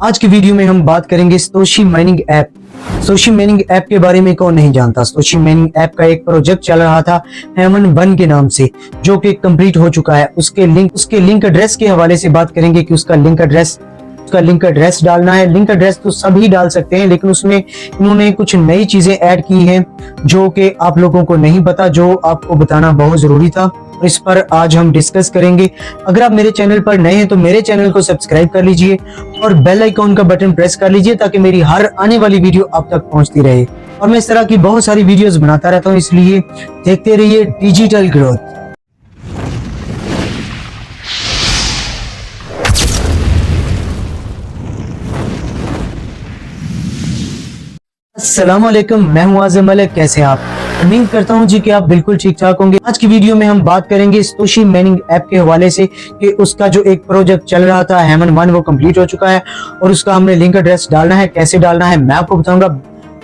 आज की वीडियो में हम बात करेंगे Satoshi mining app. Satoshi mining app के बारे में कौन नहीं जानता। सतोशी माइनिंग ऐप का एक प्रोजेक्ट चल रहा था हेमन1 के नाम से, जो कि कंप्लीट हो चुका है। उसके लिंक एड्रेस के हवाले से बात करेंगे कि उसका लिंक एड्रेस डालना है। लिंक एड्रेस तो सभी डाल सकते हैं, लेकिन उसमें इन्होंने कुछ नई चीजें ऐड की हैं जो कि आप लोगों को नहीं पता, जो आपको बताना बहुत जरूरी था। इस पर आज हम डिस्कस करेंगे। अगर आप मेरे चैनल पर नए हैं तो मेरे चैनल को सब्सक्राइब कर लीजिए और बेल आइकॉन का बटन प्रेस कर लीजिए ताकि मेरी हर आने वाली वीडियो आप तक पहुंचती रहे। और मैं इस तरह की बहुत सारी वीडियोस बनाता रहता हूं, इसलिए देखते रहिए डिजिटल ग्रोथ। अस्सलाम वालेकुम, मैं हूं आज़म मलिक। कैसे हैं आप? उम्मीद करता हूं जी कि आप बिल्कुल ठीक ठाक होंगे। आज की वीडियो में हम बात करेंगे सतोशी माइनिंग ऐप के हवाले से कि उसका जो एक प्रोजेक्ट चल रहा था हेमन1 वो कंप्लीट हो चुका है और उसका हमने लिंक एड्रेस डालना है। कैसे डालना है मैं आपको बताऊंगा।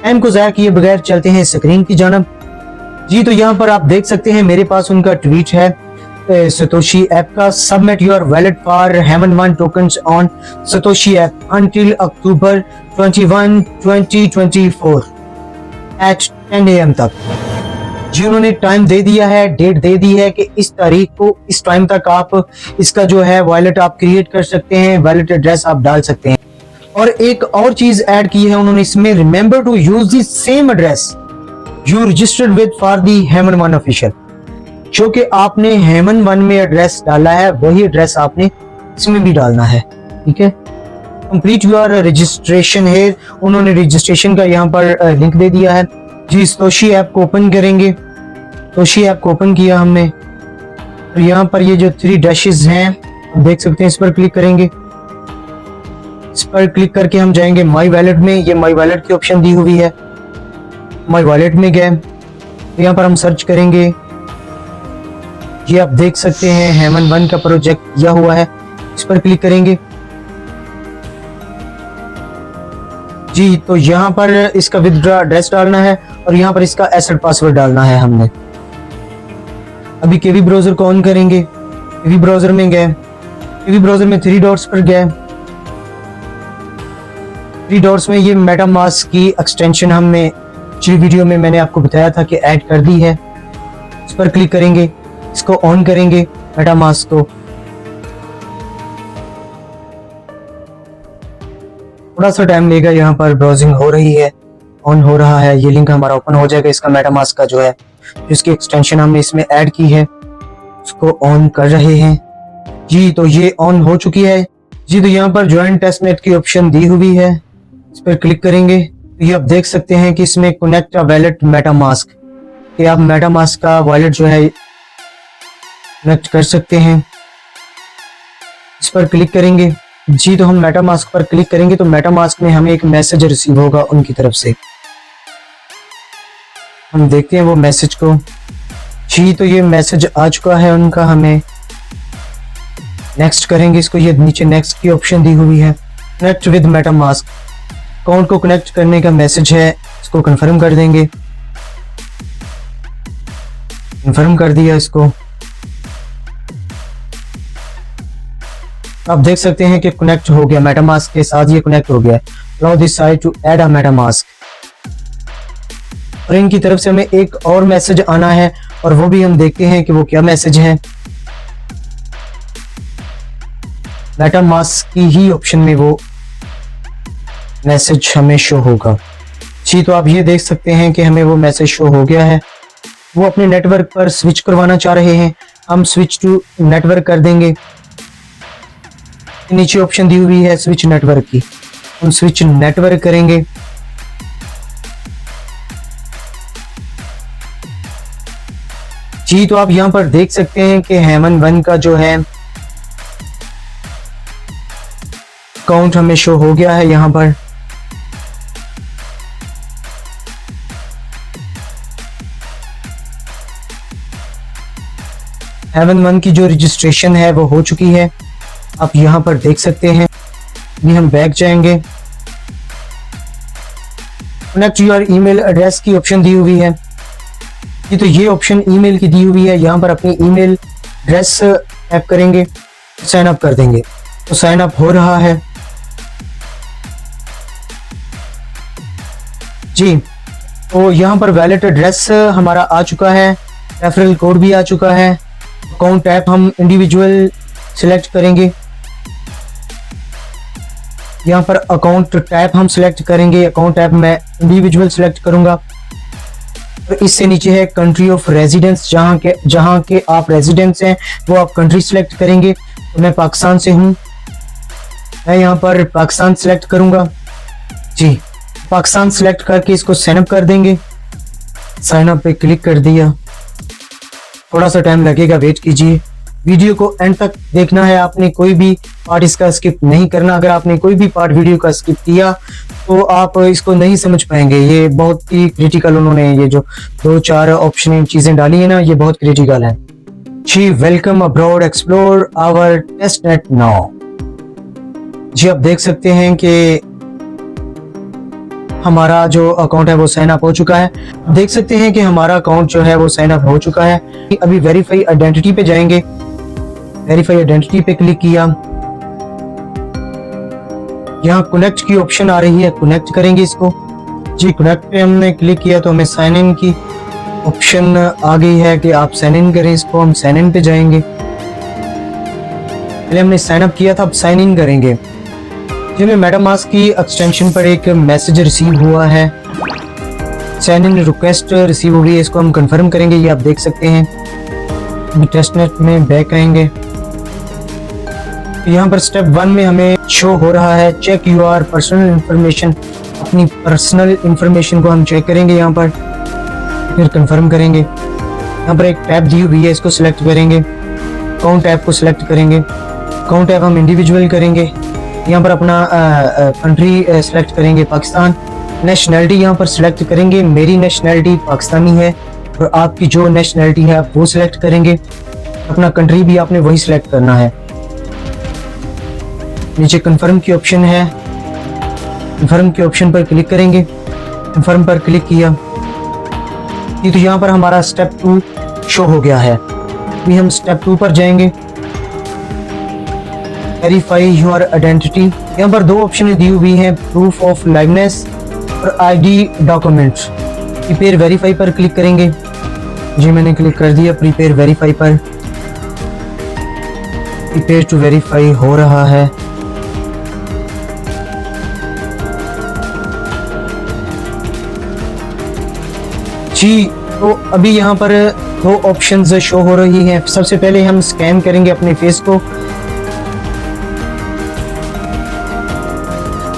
टाइम को ज़ाया किए बगैर चलते हैं स्क्रीन की जानब। जी तो यहाँ पर आप देख सकते हैं मेरे पास उनका ट्वीट है सतोशी ऐप का। सबमिट योर वैलेट फॉर हेमन1 tokens on Satoshi app until October 21, 2024 at 10 AM तक। जी उन्होंने टाइम दे दिया है, डेट दे दी है कि इस तारीख को, इस टाइम तक आप इसका जो है वॉलेट आप क्रिएट कर सकते हैं, वॉलेट एड्रेस आप डाल सकते हैं। और एक और चीज ऐड की है उन्होंने इसमें, remember to use the same address you registered with for the हेमन1 ऑफिशियल। जो कि आपने हेमन1 में एड्रेस डाला है वही एड्रेस आपने इसमें भी डालना है। ठीक है, कंप्लीट योर रजिस्ट्रेशन है। उन्होंने रजिस्ट्रेशन का यहाँ पर लिंक दे दिया है। जी सतोशी ऐप को ओपन करेंगे। सतोशी ऐप को ओपन किया हमने, तो यहाँ पर ये जो 3 डैशेस हैं देख सकते हैं, इस पर क्लिक करेंगे। इस पर क्लिक करके हम जाएंगे माई वॉलेट में। ये माई वॉलेट की ऑप्शन दी हुई है। माई वॉलेट में गए तो यहाँ पर हम सर्च करेंगे। ये आप देख सकते हैं हेमन1 का प्रोजेक्ट किया हुआ है। इस पर क्लिक करेंगे। जी तो यहाँ पर इसका विथड्रॉ एड्रेस डालना है और यहाँ पर इसका एसेट पासवर्ड डालना है हमने। अभी केवी ब्राउजर को ऑन करेंगे। केवी ब्राउजर में गए, केवी ब्राउजर में 3 डॉट्स पर गए। 3 डॉट्स में ये मेटामास्क की एक्सटेंशन हमने पिछली वीडियो में मैंने आपको बताया था कि ऐड कर दी है। इस पर क्लिक करेंगे, इसको ऑन करेंगे मेटामास्क को। थोड़ा सा टाइम लेगा, यहाँ पर ब्राउजिंग हो रही है, ऑन हो रहा है। ये लिंक हमारा ओपन हो जाएगा इसका मेटामास्क का जो है, जिसकी एक्सटेंशन हमने इसमें ऐड की है, उसको ऑन कर रहे हैं। जी तो ये ऑन हो चुकी है। जी तो यहाँ पर ज्वाइन टेस्टनेट की ऑप्शन दी हुई है। इस पर क्लिक करेंगे तो ये आप देख सकते हैं कि इसमें कनेक्ट अ वैलेट मेटामास्क, कि आप मेटामास्क का वॉलेट जो है कनेक्ट कर सकते हैं। इस पर क्लिक करेंगे। जी तो हम मेटामास्क पर क्लिक करेंगे तो मेटामास्क में हमें एक मैसेज रिसीव होगा उनकी तरफ से। हम देखते हैं वो मैसेज को। जी तो ये मैसेज आ चुका है उनका। हमें नेक्स्ट करेंगे इसको। ये नीचे नेक्स्ट की ऑप्शन दी हुई है। कनेक्ट विद मेटामास्क, अकाउंट को कनेक्ट करने का मैसेज है, इसको कंफर्म कर देंगे। कंफर्म कर दिया इसको। आप देख सकते हैं कि कनेक्ट हो गया, मेटामास्क के साथ ये कनेक्ट हो गया। Allow this site to add a MetaMask. और इनकी तरफ से हमें एक और मैसेज आना है और वो भी हम देखते हैं कि वो क्या मैसेज है। मेटामास्क की ही ऑप्शन में वो मैसेज हमें शो होगा। जी तो आप ये देख सकते हैं कि हमें वो मैसेज शो हो गया है। वो अपने नेटवर्क पर स्विच करवाना चाह रहे हैं, हम स्विच टू नेटवर्क कर देंगे। नीचे ऑप्शन दी हुई है स्विच नेटवर्क की, हम स्विच नेटवर्क करेंगे। जी तो आप यहां पर देख सकते हैं कि हेमन1 का जो है अकाउंट हमें शो हो गया है यहाँ पर। हेमन1 की जो रजिस्ट्रेशन है वो हो चुकी है, आप यहाँ पर देख सकते हैं। अभी हम बैक जाएंगे। कनेक्ट योर ईमेल एड्रेस की ऑप्शन दी हुई है। ये तो ये ऑप्शन ईमेल की दी हुई है। यहाँ पर अपनी ईमेल एड्रेस टाइप करेंगे, साइन अप कर देंगे। तो साइन अप हो रहा है। जी, तो यहाँ पर वैलेट एड्रेस हमारा आ चुका है, रेफरल कोड भी आ चुका है। अकाउंट ऐप हम इंडिविजुअल सिलेक्ट करेंगे, यहाँ पर अकाउंट टाइप हम सिलेक्ट करेंगे, अकाउंट ऐप मैं इंडिविजुअल सिलेक्ट करूंगा। तो इससे नीचे है कंट्री ऑफ रेजिडेंस, जहाँ के आप रेजिडेंस हैं वो आप कंट्री सिलेक्ट करेंगे। तो मैं पाकिस्तान से हूँ, मैं यहाँ पर पाकिस्तान सिलेक्ट करूंगा। जी, पाकिस्तान सिलेक्ट करके इसको साइन अप कर देंगे। साइन अप पे क्लिक कर दिया, थोड़ा सा टाइम लगेगा, वेट कीजिए। वीडियो को एंड तक देखना है आपने, कोई भी पार्ट इसका स्किप नहीं करना। अगर आपने कोई भी पार्ट वीडियो का स्किप किया तो आप इसको नहीं समझ पाएंगे। ये बहुत ही क्रिटिकल, उन्होंने ये जो 2-4 ऑप्शन चीजें डाली है ना, ये बहुत क्रिटिकल है। जी, welcome abroad, explore our test net now. जी, आप देख सकते हैं कि हमारा जो अकाउंट है वो साइन अप हो चुका है। देख सकते हैं कि हमारा अकाउंट जो है वो साइन अप हो चुका है। अभी वेरीफाई आइडेंटिटी पे जाएंगे, वेरीफाई आइडेंटिटी पे क्लिक किया, यहाँ कनेक्ट की ऑप्शन आ रही है, कनेक्ट करेंगे इसको। जी, कनेक्ट पे हमने क्लिक किया तो हमें साइन इन की ऑप्शन आ गई है कि आप साइन इन करें इसको। हम साइन इन पे जाएंगे, पहले हमने साइन अप किया था, अब साइन इन करेंगे। जिनमें मेटामास्क की एक्सटेंशन पर एक मैसेज रिसीव हुआ है, साइन इन रिक्वेस्ट रिसीव हुई है, इसको हम कंफर्म करेंगे। ये आप देख सकते हैं। टेस्टनेट में बैक आएंगे, यहाँ पर स्टेप 1 में हमें शो हो रहा है चेक योर पर्सनल इंफॉर्मेशन। अपनी पर्सनल इंफॉर्मेशन को हम चेक करेंगे, यहाँ पर फिर कंफर्म करेंगे। यहाँ पर एक टैब दी हुई है, इसको सिलेक्ट करेंगे, अकाउंट ऐप को सिलेक्ट करेंगे। अकाउंट ऐप हम इंडिविजुअल करेंगे, यहाँ पर अपना कंट्री सेलेक्ट करेंगे पाकिस्तान। नेशनैलिटी यहाँ पर सिलेक्ट करेंगे, मेरी नेशनैलिटी पाकिस्तानी है और आपकी जो नेशनैलिटी है आप वो सिलेक्ट करेंगे। अपना कंट्री भी आपने वही सिलेक्ट करना है। नीचे कंफर्म की ऑप्शन है, कंफर्म के ऑप्शन पर क्लिक करेंगे। कंफर्म पर क्लिक किया, ये तो यहाँ पर हमारा स्टेप 2 शो हो गया है। अभी हम स्टेप 2 पर जाएंगे, वेरीफाई योर आइडेंटिटी। यहाँ पर 2 ऑप्शन दी हुई हैं, प्रूफ ऑफ लाइवनेस और आईडी डॉक्यूमेंट। प्रिपेयर वेरीफाई पर क्लिक करेंगे। जी, मैंने क्लिक कर दिया प्रिपेयर वेरीफाई पर। प्रिपेयर टू वेरीफाई हो रहा है। जी, तो अभी यहाँ पर 2 ऑप्शंस शो हो रही हैं। सबसे पहले हम स्कैन करेंगे अपने फेस को।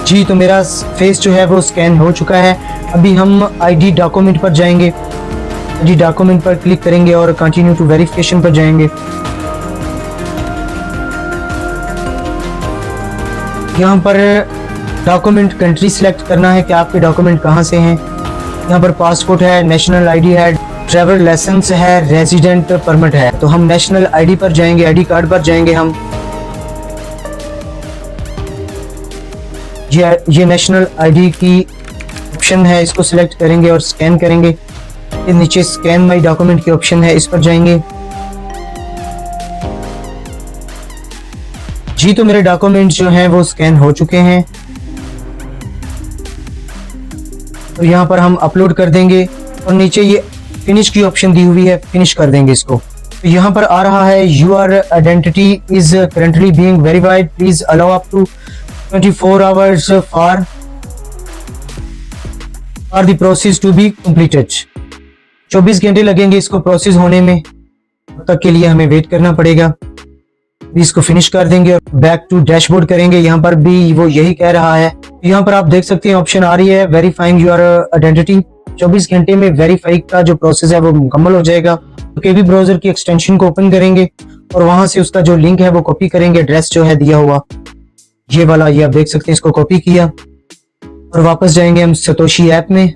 जी, तो मेरा फेस जो है वो स्कैन हो चुका है। अभी हम आईडी डॉक्यूमेंट पर जाएंगे, आईडी डॉक्यूमेंट पर क्लिक करेंगे और कंटिन्यू टू वेरिफिकेशन पर जाएंगे। यहाँ पर डॉक्यूमेंट कंट्री सिलेक्ट करना है कि आपके डॉक्यूमेंट कहाँ से हैं। यहाँ पर पासपोर्ट है, नेशनल आईडी है, ट्रैवल लाइसेंस है, रेजिडेंट परमिट है। तो हम नेशनल आईडी पर जाएंगे, आईडी कार्ड पर जाएंगे हम। ये नेशनल आईडी की ऑप्शन है, इसको सिलेक्ट करेंगे और स्कैन करेंगे। ये नीचे स्कैन माय डॉक्यूमेंट की ऑप्शन है, इस पर जाएंगे। जी, तो मेरे डॉक्यूमेंट जो हैं वो स्कैन हो चुके हैं। तो यहाँ पर हम अपलोड कर देंगे और नीचे ये फिनिश की ऑप्शन दी हुई है, फिनिश कर देंगे इसको। तो यहाँ पर आ रहा है your identity is currently being verified, please allow up to 24 hours for the process to be completed। 24 घंटे लगेंगे इसको प्रोसेस होने में, तब तक के लिए हमें वेट करना पड़ेगा। इसको फिनिश कर देंगे और बैक टू डैशबोर्ड करेंगे। यहाँ पर भी वो यही कह रहा है। यहाँ पर आप देख सकते हैं ऑप्शन आ रही है वेरीफाइंग योर आइडेंटिटी। 24 घंटे में वेरीफाई का जो प्रोसेस है वो मुकम्मल हो जाएगा। तो केवी ब्राउजर की एक्सटेंशन को ओपन करेंगे और वहां से उसका जो लिंक है वो कॉपी करेंगे। एड्रेस जो है दिया हुआ ये वाला, ये आप देख सकते हैं, इसको कॉपी किया और वापस जाएंगे हम सतोशी ऐप में।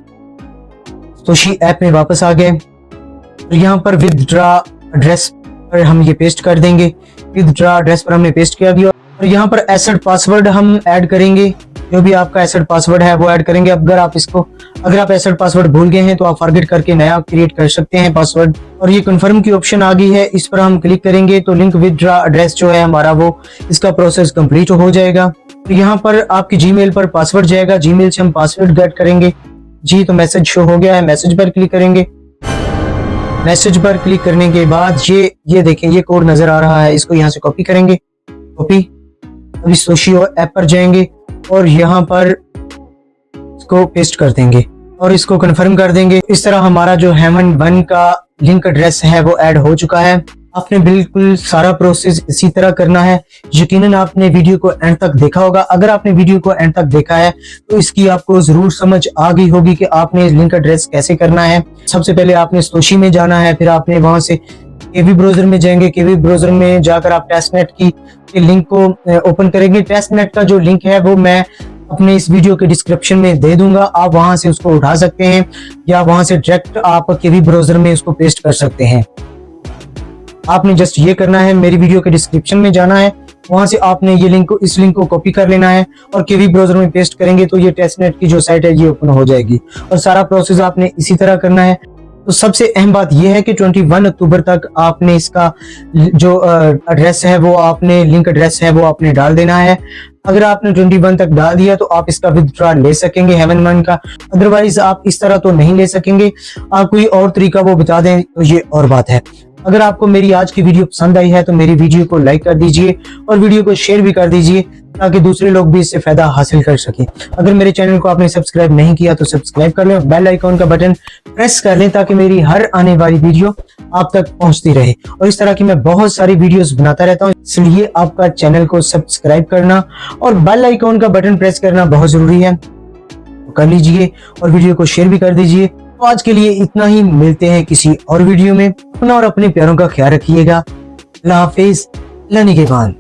सतोशी ऐप में वापस आ गए और यहाँ पर विदड्रा एड्रेस पर हम ये पेस्ट कर देंगे। विदड्रा एड्रेस पर हमने पेस्ट किया दिया और यहाँ पर एसेट पासवर्ड हम ऐड करेंगे। जो भी आपका एसेट पासवर्ड है वो ऐड करेंगे। अगर आप एसेट पासवर्ड भूल गए हैं तो आप फॉरगेट करके नया क्रिएट कर सकते हैं पासवर्ड। और ये कंफर्म की ऑप्शन आ गई है, इस पर हम क्लिक करेंगे तो लिंक विदड्रा एड्रेस जो है हमारा वो इसका प्रोसेस कंप्लीट हो जाएगा। तो यहाँ पर आपकी जीमेल पर पासवर्ड जाएगा, जीमेल से हम पासवर्ड गेट करेंगे। जी तो मैसेज शो हो गया है, मैसेज पर क्लिक करेंगे। मैसेज पर क्लिक करने के बाद ये देखें, ये कोड नजर आ रहा है, इसको यहाँ से कॉपी करेंगे। कॉपी, अभी सोशियो ऐप पर जाएंगे और यहाँ पर इसको पेस्ट कर देंगे और इसको कंफर्म कर देंगे। इस तरह हमारा जो हेमन 1 का लिंक एड्रेस है वो ऐड हो चुका है। आपने बिल्कुल सारा प्रोसेस इसी तरह करना है। यकीनन आपने वीडियो को एंड तक देखा होगा। अगर आपने वीडियो को एंड तक देखा है तो इसकी आपको जरूर समझ आ गई होगी कि आपने लिंक एड्रेस कैसे करना है। सबसे पहले आपने सोशी में जाना है, फिर आपने वहां से केवी ब्राउजर में जाएंगे। केवी ब्राउजर में जाकर आप टेस्टनेट की लिंक को ओपन करेंगे। टेस्टनेट का जो लिंक है वो मैं अपने इस वीडियो के डिस्क्रिप्शन में दे दूंगा, आप वहां से उसको उठा सकते हैं या वहां से डायरेक्ट आप केवी ब्राउजर में उसको पेस्ट कर सकते हैं। आपने जस्ट ये करना है, मेरी वीडियो के डिस्क्रिप्शन में जाना है, वहां से आपने ये लिंक को, इस लिंक को कॉपी कर लेना है और केवी ब्राउजर में पेस्ट करेंगे तो ये टेस्टनेट की जो साइट है ये ओपन हो जाएगी। और सारा प्रोसेस आपने इसी तरह करना है। तो सबसे अहम बात यह है कि 21 अक्टूबर तक आपने इसका जो एड्रेस है वो आपने, लिंक एड्रेस है वो आपने डाल देना है। अगर आपने 21 तक डाल दिया तो आप इसका विथड्रॉ ले सकेंगे हेमन 1 का, अदरवाइज आप इस तरह तो नहीं ले सकेंगे। आप कोई और तरीका वो बता दें तो ये और बात है। अगर आपको मेरी आज की वीडियो पसंद आई है तो मेरी वीडियो को लाइक कर दीजिए और वीडियो को शेयर भी कर दीजिए ताकि दूसरे लोग भी इससे फायदा हासिल कर सकें। अगर मेरे चैनल को आपने सब्सक्राइब नहीं किया तो सब्सक्राइब कर लें और बेल आइकॉन का बटन प्रेस कर लें ताकि मेरी हर आने वाली वीडियो आप तक पहुंचती रहे। और इस तरह की मैं बहुत सारी वीडियोस बनाता रहता हूं, इसलिए आपका चैनल को सब्सक्राइब करना और बेल आइकॉन का बटन प्रेस करना बहुत जरूरी है। तो कर लीजिए और वीडियो को शेयर भी कर दीजिए। तो आज के लिए इतना ही, मिलते हैं किसी और वीडियो में। अपना और अपने प्यारों का ख्याल रखिएगा। अल्लाह हाफिज, अल्लाह निगहबान।